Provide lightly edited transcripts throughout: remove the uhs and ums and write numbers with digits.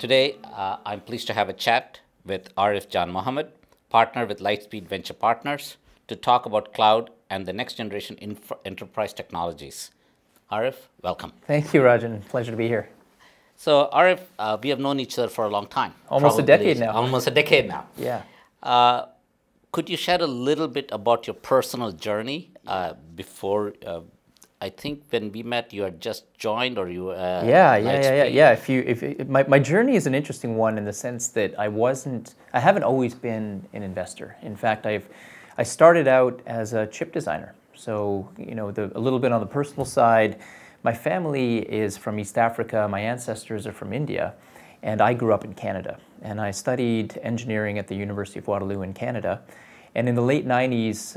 Today, I'm pleased to have a chat with Arif Janmohamed, partner with Lightspeed Venture Partners, to talk about cloud and the next generation enterprise technologies. Arif, welcome. Thank you, Rajan. Pleasure to be here. So, Arif, we have known each other for a long time. Almost a decade now. Almost a decade now. Yeah. Could you share a little bit about your personal journey before? I think when we met, you had just joined, or you. Yeah. My journey is an interesting one in the sense that I haven't always been an investor. In fact, I started out as a chip designer. So a little bit on the personal side. My family is from East Africa. My ancestors are from India, and I grew up in Canada. And I studied engineering at the University of Waterloo in Canada. And in the late 90s,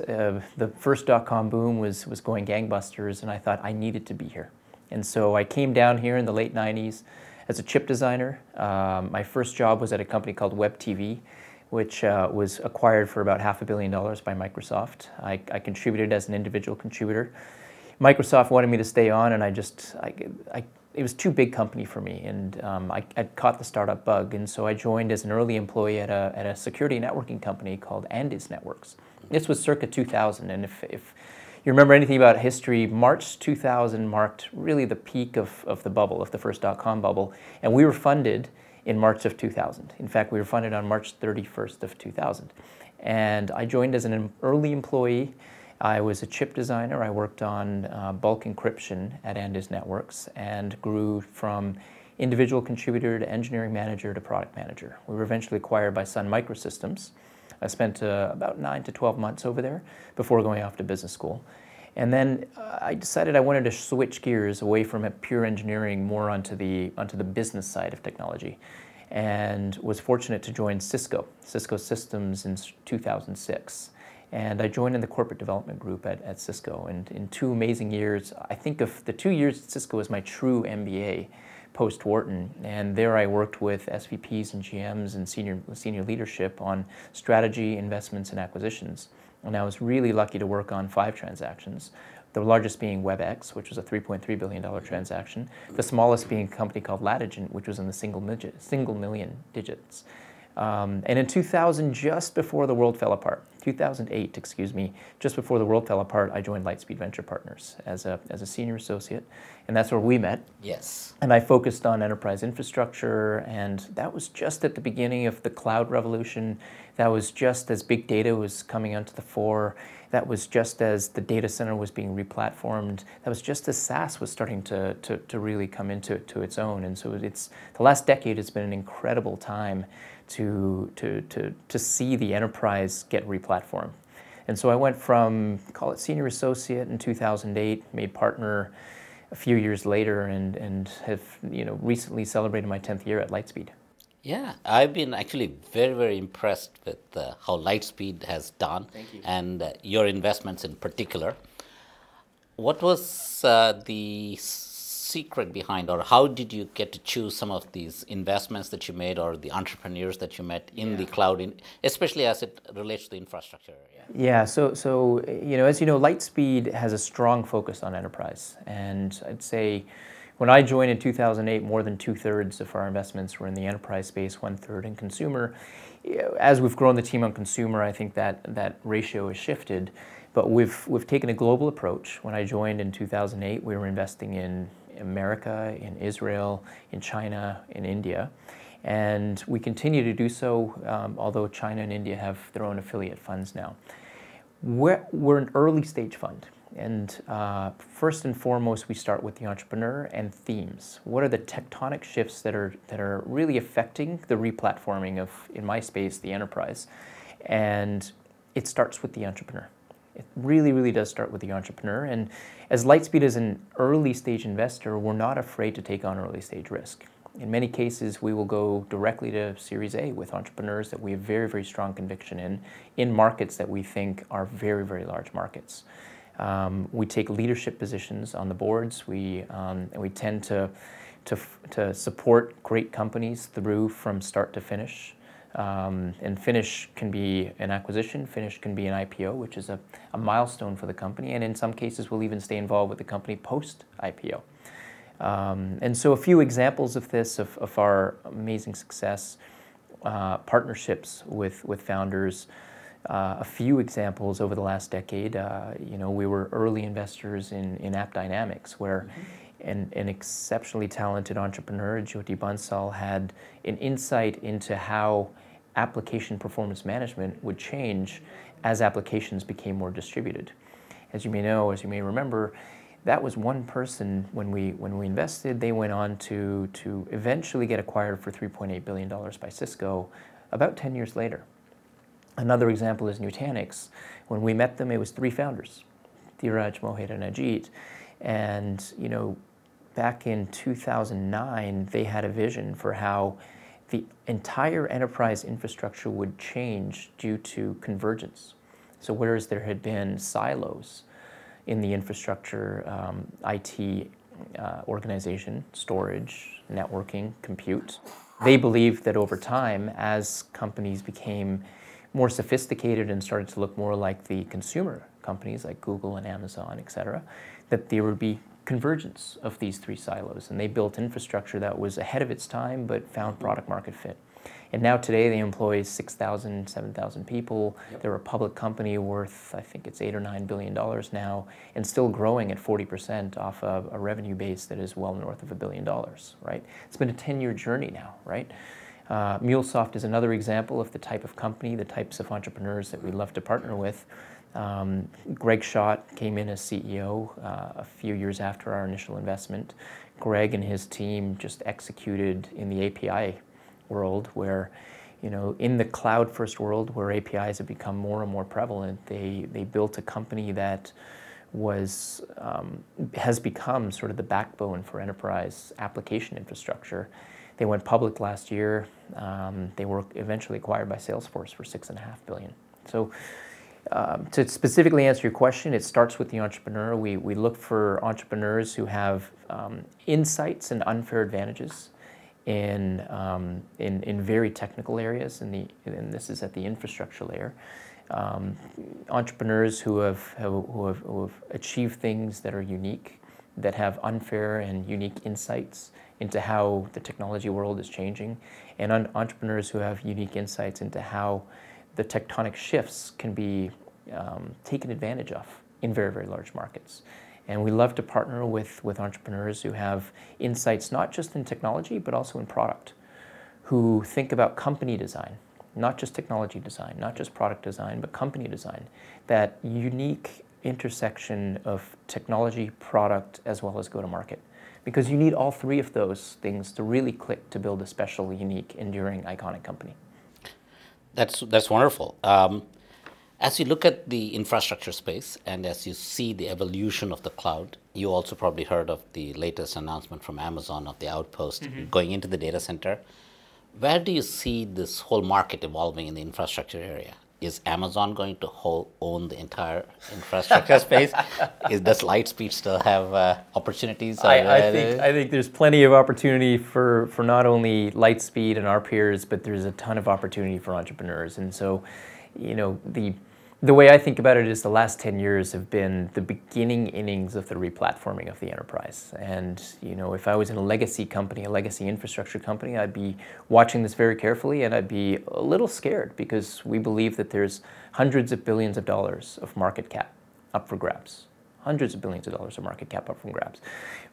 the first dot-com boom was going gangbusters, and I thought I needed to be here. And so I came down here in the late 90s as a chip designer. My first job was at a company called Web TV, which was acquired for about $500 million by Microsoft. I contributed as an individual contributor. Microsoft wanted me to stay on, and it was too big company for me, and I'd caught the startup bug, and so I joined as an early employee at a security networking company called Andis Networks. This was circa 2000, and if you remember anything about history, March 2000 marked really the peak of the bubble, of the first dot-com bubble, and we were funded in March of 2000. In fact, we were funded on March 31st of 2000, and I joined as an early employee. I was a chip designer. I worked on bulk encryption at Andis Networks and grew from individual contributor to engineering manager to product manager. We were eventually acquired by Sun Microsystems. I spent about 9 to 12 months over there before going off to business school. And then I decided I wanted to switch gears away from pure engineering more onto the business side of technology, and was fortunate to join Cisco Systems in 2006. And I joined in the corporate development group at Cisco. And in 2 amazing years, I think of the 2 years at Cisco as my true MBA post-Wharton. And there I worked with SVPs and GMs and senior leadership on strategy, investments, and acquisitions. And I was really lucky to work on 5 transactions, the largest being WebEx, which was a $3.3 billion transaction, the smallest being a company called Lattigent, which was in the single million digits. And in 2000, just before the world fell apart, 2008, excuse me, just before the world fell apart, I joined Lightspeed Venture Partners as a senior associate, and that's where we met. Yes. And I focused on enterprise infrastructure, and that was just at the beginning of the cloud revolution. That was just as big data was coming onto the fore. That was just as the data center was being replatformed. That was just as SaaS was starting to really come into its own. And so the last decade has been an incredible time to see the enterprise get replatformed. And so I went from, call it senior associate in 2008, made partner a few years later, and have recently celebrated my 10th year at Lightspeed. Yeah, I've been actually very, very impressed with how Lightspeed has done. Thank you. And your investments in particular. What was the secret behind, or how did you get to choose some of these investments that you made, or the entrepreneurs that you met in the cloud, especially as it relates to the infrastructure area? Yeah, so as you know, Lightspeed has a strong focus on enterprise, and I'd say when I joined in 2008, more than 2/3 of our investments were in the enterprise space, 1/3 in consumer. As we've grown the team on consumer, I think that ratio has shifted, but we've taken a global approach. When I joined in 2008, we were investing in America, in Israel, in China, in India, and we continue to do so, although China and India have their own affiliate funds now. We're an early stage fund. And first and foremost, we start with the entrepreneur and themes. What are the tectonic shifts that are really affecting the replatforming of, in my space, the enterprise? And it starts with the entrepreneur. It really, really does start with the entrepreneur. And as Lightspeed is an early stage investor, we're not afraid to take on early stage risk. In many cases, we will go directly to Series A with entrepreneurs that we have very, very strong conviction in markets that we think are very, very large markets. We take leadership positions on the boards. We tend to support great companies through from start to finish. And finish can be an acquisition, finish can be an IPO, which is a milestone for the company. And in some cases, we'll even stay involved with the company post-IPO. And so a few examples of this, of our amazing success, partnerships with founders, a few examples over the last decade. We were early investors in App Dynamics, where an exceptionally talented entrepreneur, Jyoti Bansal, had an insight into how application performance management would change as applications became more distributed. As you may know, as you may remember, that was one person when we invested. They went on to eventually get acquired for $3.8 billion by Cisco about 10 years later. Another example is Nutanix. When we met them, it was 3 founders, Dheeraj, Mohit, and Ajit. And back in 2009, they had a vision for how the entire enterprise infrastructure would change due to convergence. So whereas there had been silos in the infrastructure, IT organization, storage, networking, compute, they believed that over time, as companies became more sophisticated and started to look more like the consumer companies like Google and Amazon, et cetera, that there would be convergence of these 3 silos. And they built infrastructure that was ahead of its time but found product market fit. And now today they employ 6,000, 7,000 people. Yep. They're a public company worth, I think it's $8 or $9 billion now, and still growing at 40% off of a revenue base that is well north of $1 billion, right? It's been a 10-year journey now, right? MuleSoft is another example of the type of company, the types of entrepreneurs that we love to partner with. Greg Schott came in as CEO a few years after our initial investment. Greg and his team just executed in the API world where, in the cloud-first world where APIs have become more and more prevalent, they built a company that has become sort of the backbone for enterprise application infrastructure. They went public last year. They were eventually acquired by Salesforce for $6.5 billion. So to specifically answer your question, it starts with the entrepreneur. We look for entrepreneurs who have insights and unfair advantages in very technical areas, and this is at the infrastructure layer. Entrepreneurs who have achieved things that are unique, that have unfair and unique insights into how the technology world is changing, and entrepreneurs who have unique insights into how the tectonic shifts can be taken advantage of in very, very large markets. And we love to partner with entrepreneurs who have insights not just in technology, but also in product, who think about company design, not just technology design, not just product design, but company design, that unique intersection of technology, product, as well as go-to-market. Because you need all 3 of those things to really click to build a special, unique, enduring, iconic company. That's wonderful. As you look at the infrastructure space and as you see the evolution of the cloud, you also probably heard of the latest announcement from Amazon of the Outpost going into the data center. Where do you see this whole market evolving in the infrastructure area? Is Amazon going to own the entire infrastructure space? Does Lightspeed still have opportunities? I think there's plenty of opportunity for not only Lightspeed and our peers, but there's a ton of opportunity for entrepreneurs. And so, the way I think about it is the last 10 years have been the beginning innings of the replatforming of the enterprise. And, if I was in a legacy company, a legacy infrastructure company, I'd be watching this very carefully, and I'd be a little scared because we believe that there's hundreds of billions of dollars of market cap up for grabs. Hundreds of billions of dollars of market cap up for grabs,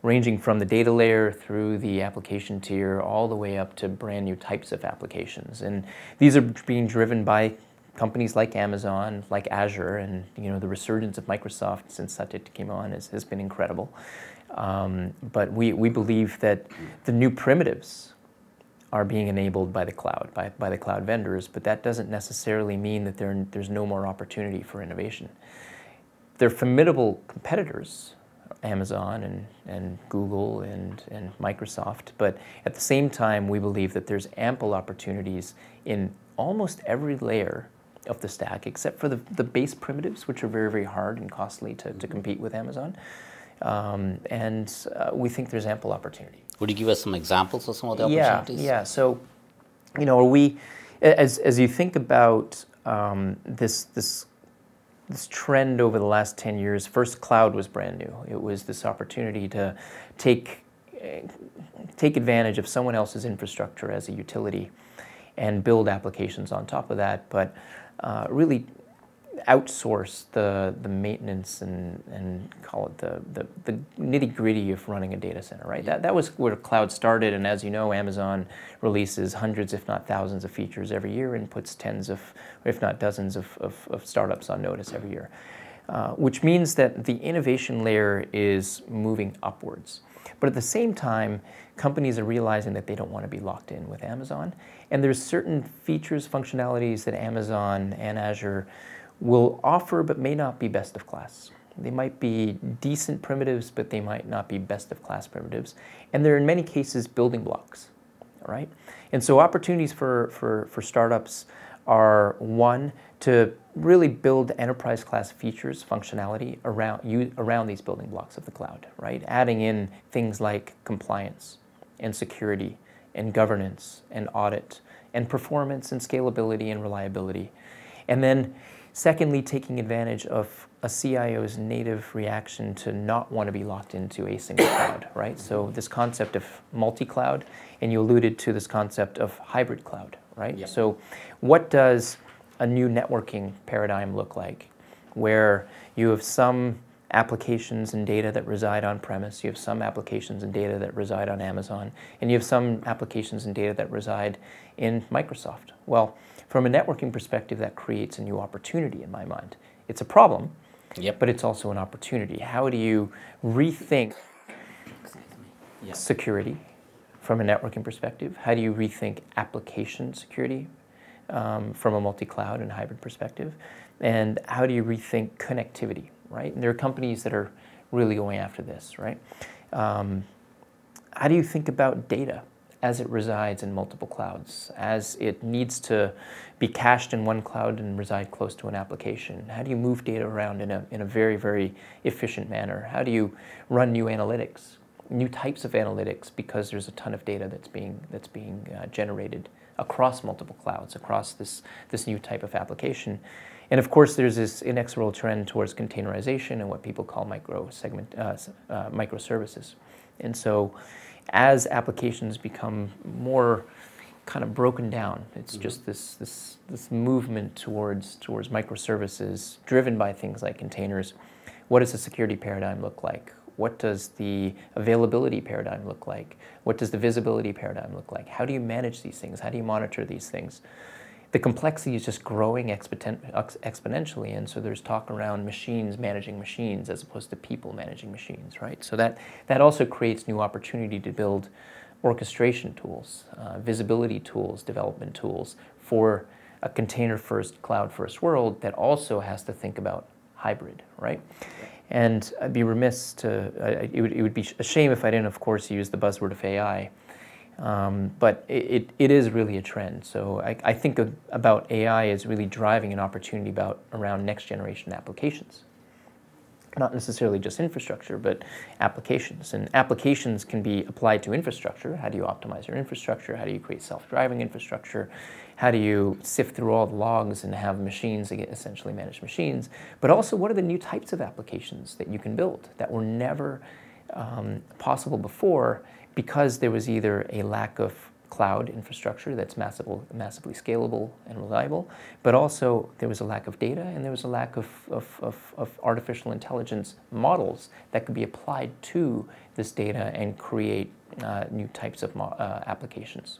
ranging from the data layer through the application tier all the way up to brand new types of applications. And these are being driven by companies like Amazon, like Azure, and the resurgence of Microsoft since Satya came on has been incredible. But we believe that the new primitives are being enabled by the cloud, by the cloud vendors, but that doesn't necessarily mean that there's no more opportunity for innovation. They're formidable competitors, Amazon and Google and Microsoft, but at the same time, we believe that there's ample opportunities in almost every layer of the stack, except for the base primitives, which are very, very hard and costly to compete with Amazon. And we think there's ample opportunity. Would you give us some examples of some of the opportunities? Yeah. So, as you think about this trend over the last 10 years, first cloud was brand new. It was this opportunity to take take advantage of someone else's infrastructure as a utility and build applications on top of that, but really outsource the maintenance and call it the nitty-gritty of running a data center, right? That was where cloud started, and as you know, Amazon releases hundreds, if not thousands, of features every year and puts tens of, if not dozens of startups on notice every year, which means that the innovation layer is moving upwards. But at the same time, companies are realizing that they don't want to be locked in with Amazon, and there's certain features, functionalities that Amazon and Azure will offer but may not be best of class. They might be decent primitives, but they might not be best of class primitives. And they're in many cases building blocks, right? And so opportunities for startups are, one, to really build enterprise class features, functionality around these building blocks of the cloud, right? Adding in things like compliance and security and governance and audit and performance and scalability and reliability. And then secondly, taking advantage of a CIO's native reaction to not want to be locked into a single cloud, right? So this concept of multi-cloud, and you alluded to this concept of hybrid cloud, right? Yeah. So what does a new networking paradigm look like, where you have some applications and data that reside on premise, you have some applications and data that reside on Amazon, and you have some applications and data that reside in Microsoft? Well, from a networking perspective, that creates a new opportunity in my mind. It's a problem, but it's also an opportunity. How do you rethink security from a networking perspective? How do you rethink application security from a multi-cloud and hybrid perspective? And how do you rethink connectivity, right? And there are companies that are really going after this, right? How do you think about data as it resides in multiple clouds, as it needs to be cached in one cloud and reside close to an application? How do you move data around in a very, very efficient manner? How do you run new analytics, new types of analytics, because there's a ton of data that's being generated across multiple clouds, across this new type of application? And of course, there's this inexorable trend towards containerization and what people call microservices. And so as applications become more kind of broken down, it's just this movement towards microservices driven by things like containers. What does the security paradigm look like? What does the availability paradigm look like? What does the visibility paradigm look like? How do you manage these things? How do you monitor these things? The complexity is just growing exponentially, and so there's talk around machines managing machines as opposed to people managing machines, right? So that also creates new opportunity to build orchestration tools, visibility tools, development tools for a container-first, cloud-first world that also has to think about hybrid, right? And I'd be remiss it would be a shame if I didn't, of course, use the buzzword of AI. But it is really a trend. So I think about AI as really driving an opportunity around next generation applications. Not necessarily just infrastructure, but applications. And applications can be applied to infrastructure. How do you optimize your infrastructure? How do you create self-driving infrastructure? How do you sift through all the logs and have machines that get essentially managed machines? But also, what are the new types of applications that you can build that were never possible before, because there was either a lack of cloud infrastructure that's massively scalable and reliable, but also there was a lack of data, and there was a lack of artificial intelligence models that could be applied to this data and create new types of applications.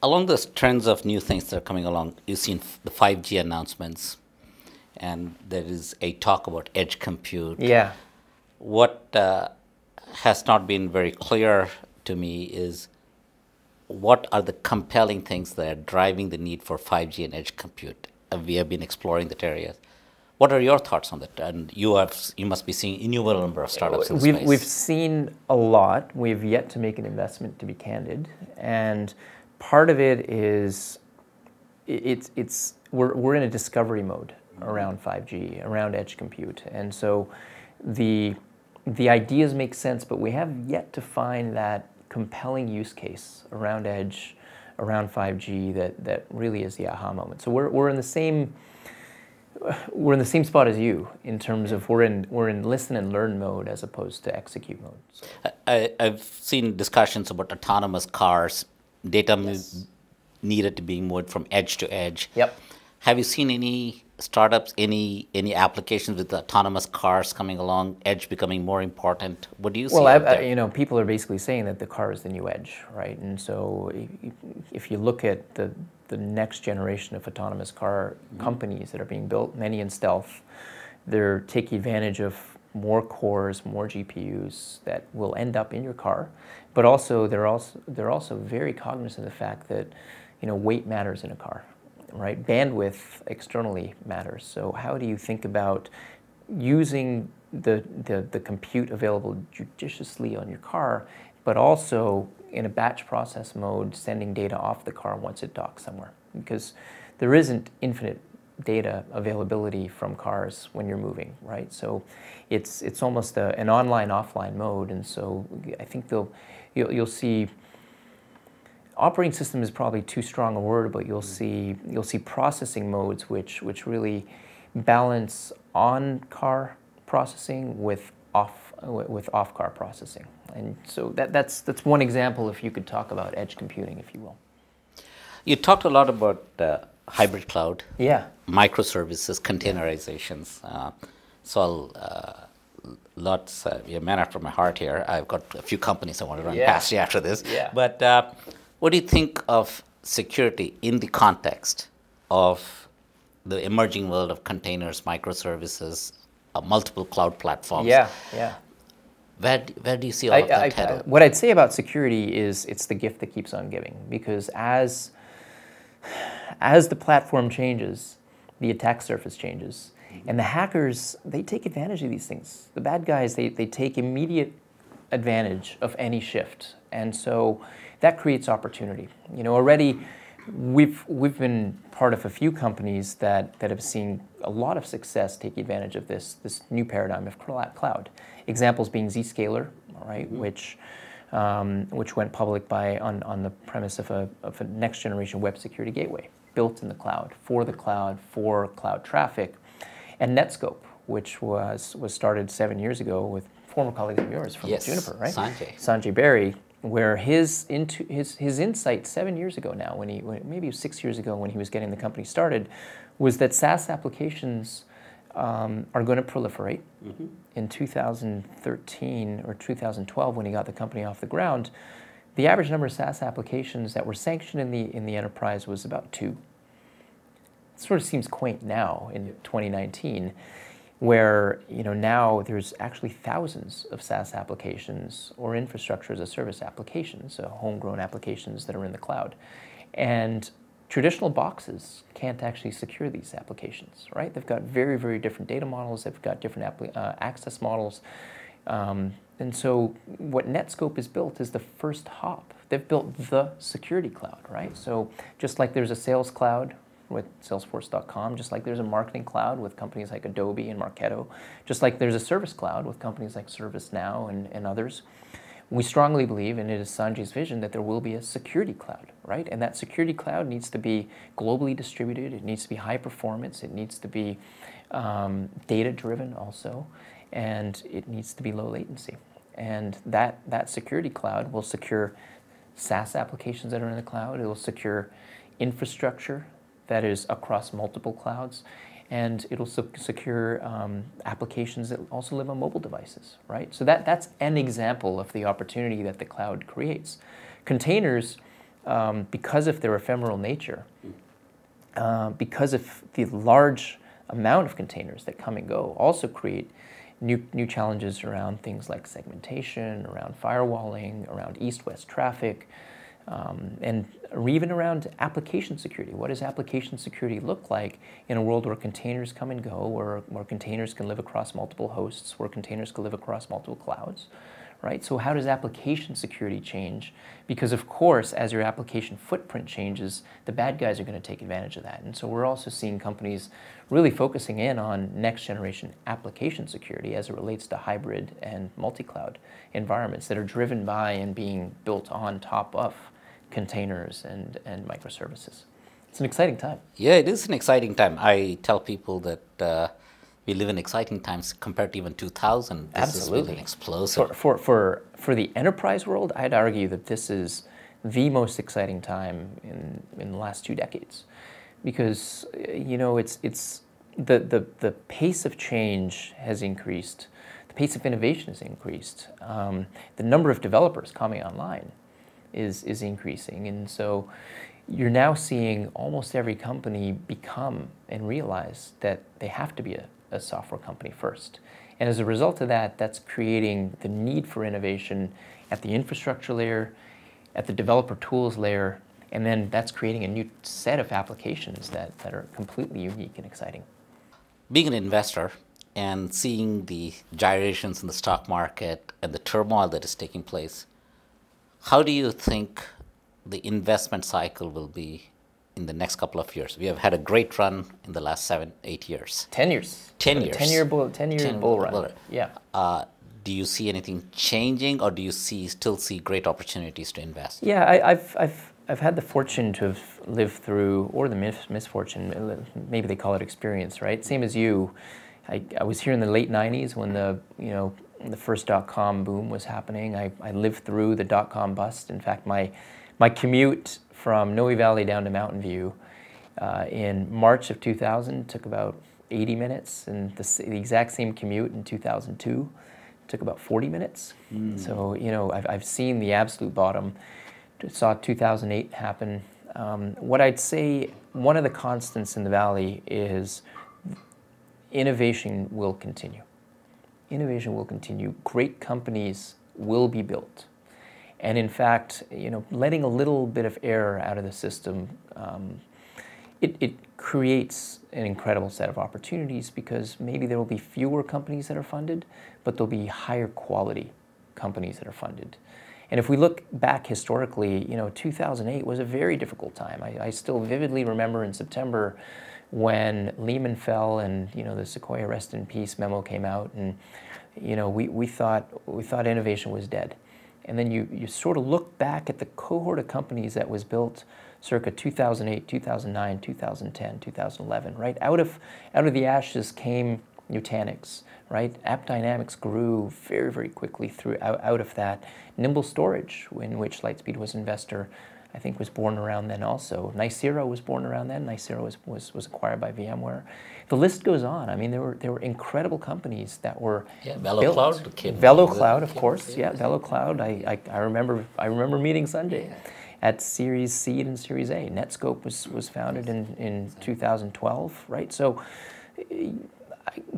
Along those trends of new things that are coming along, you've seen the 5G announcements, and there is a talk about edge compute. Yeah. What has not been very clear to me is what are the compelling things that are driving the need for 5G and edge compute? We have been exploring that area. What are your thoughts on that? And you must be seeing innumerable number of startups in the space. We've seen a lot. We've yet to make an investment, to be candid. And part of it is we're in a discovery mode around 5G, around edge compute. And so the ideas make sense, but we have yet to find that compelling use case around edge, around 5G that really is the aha moment. So we're in the same we're in the same spot as you in terms of we're in listen and learn mode as opposed to execute mode. So. I've seen discussions about autonomous cars, data Yes. needed to be moved from edge to edge. Yep. Have you seen any startups, any applications with autonomous cars coming along, edge becoming more important? What do you see out there? You know, people are basically saying that the car is the new edge, right? And so if you look at the next generation of autonomous car companies that are being built, many in stealth, they're taking advantage of more cores, more GPUs that will end up in your car, but also they're also very cognizant of the fact that, you know, weight matters in a car. Right, bandwidth externally matters. So how do you think about using the compute available judiciously on your car, but also in a batch process mode, sending data off the car once it docks somewhere? Because there isn't infinite data availability from cars when you're moving, right? So it's almost an online-offline mode, and so I think you'll see. Operating system is probably too strong a word, but you'll see processing modes which really balance on-car processing with off-car processing, and so that's one example. If you could talk about edge computing, if you will. You talked a lot about hybrid cloud, Yeah, microservices, containerizations. So lots. You're a man after my heart here. I've got a few companies I want to run past you after this. Yeah. But what do you think of security in the context of the emerging world of containers, microservices, multiple cloud platforms? Yeah, yeah. Where do you see all of that headed? What I'd say about security is it's the gift that keeps on giving, because as the platform changes, the attack surface changes, and the hackers, they take advantage of these things. The bad guys, they take immediate advantage of any shift, and so that creates opportunity. You know, already we've been part of a few companies that have seen a lot of success take advantage of this new paradigm of cloud. Examples being Zscaler, right, which went public on the premise of a next generation web security gateway built in the cloud, for cloud traffic, and Netscope, which was started 7 years ago with former colleagues of yours from Juniper, right? Sanjay Berry, where his insight 7 years ago now, maybe it was 6 years ago when he was getting the company started, was that SaaS applications are going to proliferate. In 2013 or 2012, when he got the company off the ground, the average number of SaaS applications that were sanctioned in the enterprise was about 2. It sort of seems quaint now in 2019. Where, you know, now there's actually thousands of SaaS applications or infrastructure as a service applications, so homegrown applications that are in the cloud. And traditional boxes can't actually secure these applications, right? They've got very, very different data models. They've got different access models. And so what Netscope has built is the first hop. They've built the security cloud, right? So just like there's a sales cloud with Salesforce.com, just like there's a marketing cloud with companies like Adobe and Marketo, just like there's a service cloud with companies like ServiceNow and others. We strongly believe, and it is Sanjay's vision, that there will be a security cloud, right? And that security cloud needs to be globally distributed. It needs to be high performance. It needs to be data-driven also, and it needs to be low latency. And that security cloud will secure SaaS applications that are in the cloud. It will secure infrastructure that is across multiple clouds, and it'll secure applications that also live on mobile devices, right? So that's an example of the opportunity that the cloud creates. Containers, because of their ephemeral nature, because of the large amount of containers that come and go, also create new challenges around things like segmentation, around firewalling, around east-west traffic, and even around application security. What does application security look like in a world where containers come and go, where containers can live across multiple hosts, where containers can live across multiple clouds, right? So how does application security change? Because of course, as your application footprint changes, the bad guys are going to take advantage of that. And so we're also seeing companies really focusing in on next generation application security as it relates to hybrid and multi-cloud environments that are driven by and being built on top of containers and microservices. It's an exciting time. Yeah, it is an exciting time. I tell people that we live in exciting times compared to even 2000. This has been an explosive. For the enterprise world, I'd argue that this is the most exciting time in the last 2 decades, because it's the pace of change has increased, the pace of innovation has increased, the number of developers coming online is increasing, and so you're now seeing almost every company become and realize that they have to be a software company first. And as a result of that, that's creating the need for innovation at the infrastructure layer, at the developer tools layer, and then that's creating a new set of applications that are completely unique and exciting. Being an investor and seeing the gyrations in the stock market and the turmoil that is taking place, how do you think the investment cycle will be in the next couple of years? We have had a great run in the last 7, 8 years. 10 years. 10 years. 10-year bull run. Yeah. Do you see anything changing, or do you still see great opportunities to invest? Yeah, I've had the fortune to have lived through, or the misfortune, maybe they call it experience, right? Same as you. I was here in the late 90s when the first .com boom was happening. I lived through the .com bust. In fact, my commute from Noe Valley down to Mountain View in March of 2000 took about 80 minutes, and the exact same commute in 2002 took about 40 minutes. So, I've seen the absolute bottom, saw 2008 happen. What I'd say, one of the constants in the Valley is innovation will continue. Innovation will continue. Great companies will be built. And in fact, letting a little bit of air out of the system, it creates an incredible set of opportunities, because maybe there will be fewer companies that are funded, but there'll be higher quality companies that are funded. And if we look back historically, 2008 was a very difficult time. I still vividly remember in September when Lehman fell and the Sequoia Rest in Peace memo came out, and we thought innovation was dead. And then you sort of look back at the cohort of companies that was built circa 2008, 2009, 2010, 2011, right? Out of the ashes came Nutanix, right? AppDynamics grew very, very quickly out of that. Nimble Storage, in which Lightspeed was an investor, I think was born around then also. Nicira was born around then. Nicira was acquired by VMware. The list goes on. I mean, there were incredible companies that were built. VeloCloud, of course. Yeah, VeloCloud. I remember meeting Sanjay at Series Seed and Series A. Netscope was founded in 2012, right? So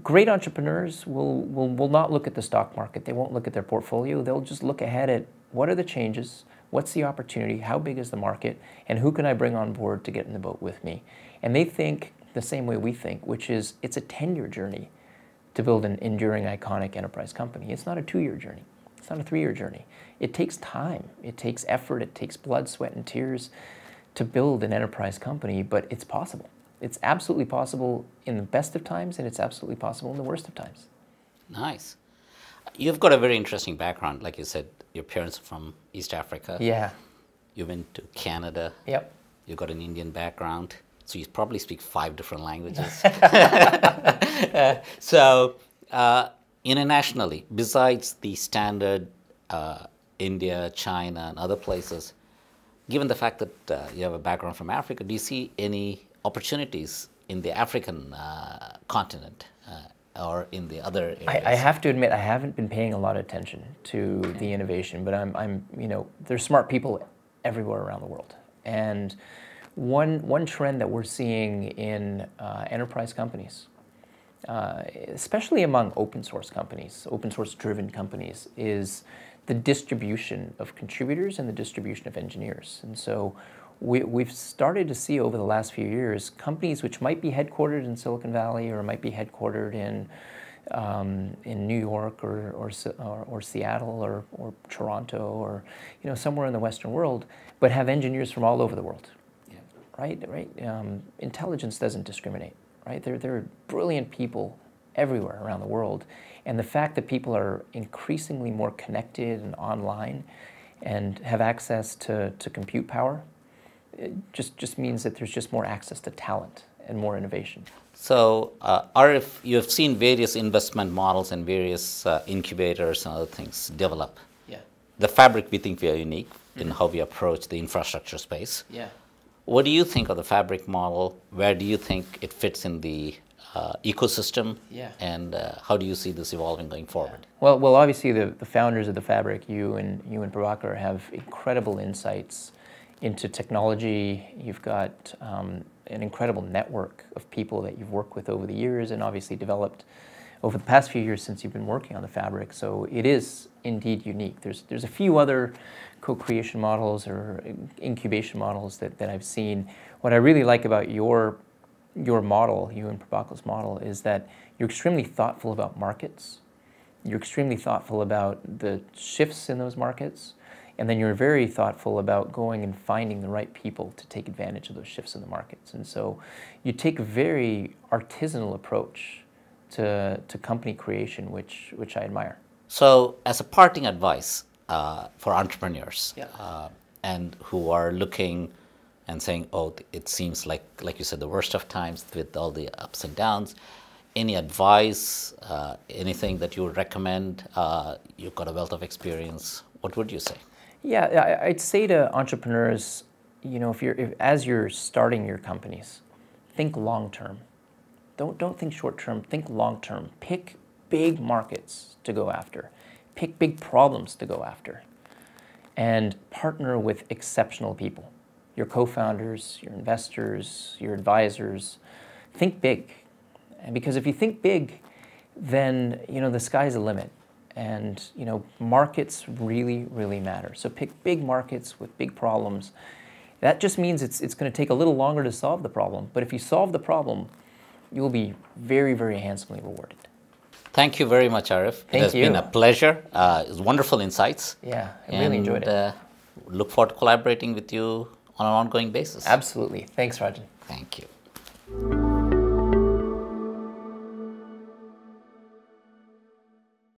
great entrepreneurs will not look at the stock market. They won't look at their portfolio. They'll just look ahead at what are the changes, what's the opportunity, how big is the market, and who can I bring on board to get in the boat with me? And they think the same way we think, which is it's a 10-year journey to build an enduring, iconic enterprise company. It's not a 2-year journey. It's not a 3-year journey. It takes time. It takes effort. It takes blood, sweat, and tears to build an enterprise company, but it's possible. It's absolutely possible in the best of times, and it's absolutely possible in the worst of times. Nice. You've got a very interesting background. Like you said, your parents are from East Africa. Yeah. You went to Canada. Yep. You've got an Indian background. So you probably speak 5 different languages. So internationally, besides the standard India, China, and other places, given the fact that you have a background from Africa, do you see any opportunities in the African continent or in the other areas? I have to admit, I haven't been paying a lot of attention to the innovation, but I'm there's smart people everywhere around the world. And one trend that we're seeing in enterprise companies, especially among open source companies, open source driven companies, is the distribution of contributors and the distribution of engineers. And so we've started to see over the last few years companies which might be headquartered in Silicon Valley or might be headquartered in New York or Seattle or Toronto or somewhere in the Western world, but have engineers from all over the world. Right. Intelligence doesn't discriminate. Right. There are brilliant people everywhere around the world, and the fact that people are increasingly more connected and online, and have access to compute power, it just means that there's just more access to talent and more innovation. So, Arif, you have seen various investment models and various incubators and other things develop. Yeah. The Fabric, we think we are unique in how we approach the infrastructure space. Yeah. What do you think of the Fabric model? Where do you think it fits in the ecosystem? Yeah. And how do you see this evolving going forward? Well, obviously the founders of the Fabric, you and Prabhakar, have incredible insights into technology. You've got an incredible network of people that you've worked with over the years and obviously developed over the past few years since you've been working on the Fabric. So it is indeed unique. There's a few other co-creation models or incubation models that I've seen. What I really like about your model, you and Prabhakar's model, is that you're extremely thoughtful about markets. You're extremely thoughtful about the shifts in those markets. And then you're very thoughtful about going and finding the right people to take advantage of those shifts in the markets. And so you take a very artisanal approach to company creation, which I admire. So, as a parting advice for entrepreneurs Yeah. And who are looking and saying, oh, it seems like you said, the worst of times with all the ups and downs, any advice, anything that you would recommend? You've got a wealth of experience. What would you say? Yeah, I'd say to entrepreneurs, as you're starting your companies, think long term. Don't think short term. Think long term. Pick big markets to go after. Pick big problems to go after, and partner with exceptional people. Your co-founders, your investors, your advisors. Think big, and because if you think big, then the sky's the limit. And markets really, really matter. So pick big markets with big problems. That just means it's going to take a little longer to solve the problem. But if you solve the problem, you will be very, very handsomely rewarded. Thank you very much, Arif. Thank it has you. been a pleasure. It was wonderful insights. Yeah, I really enjoyed it. Look forward to collaborating with you on an ongoing basis. Absolutely. Thanks, Rajan.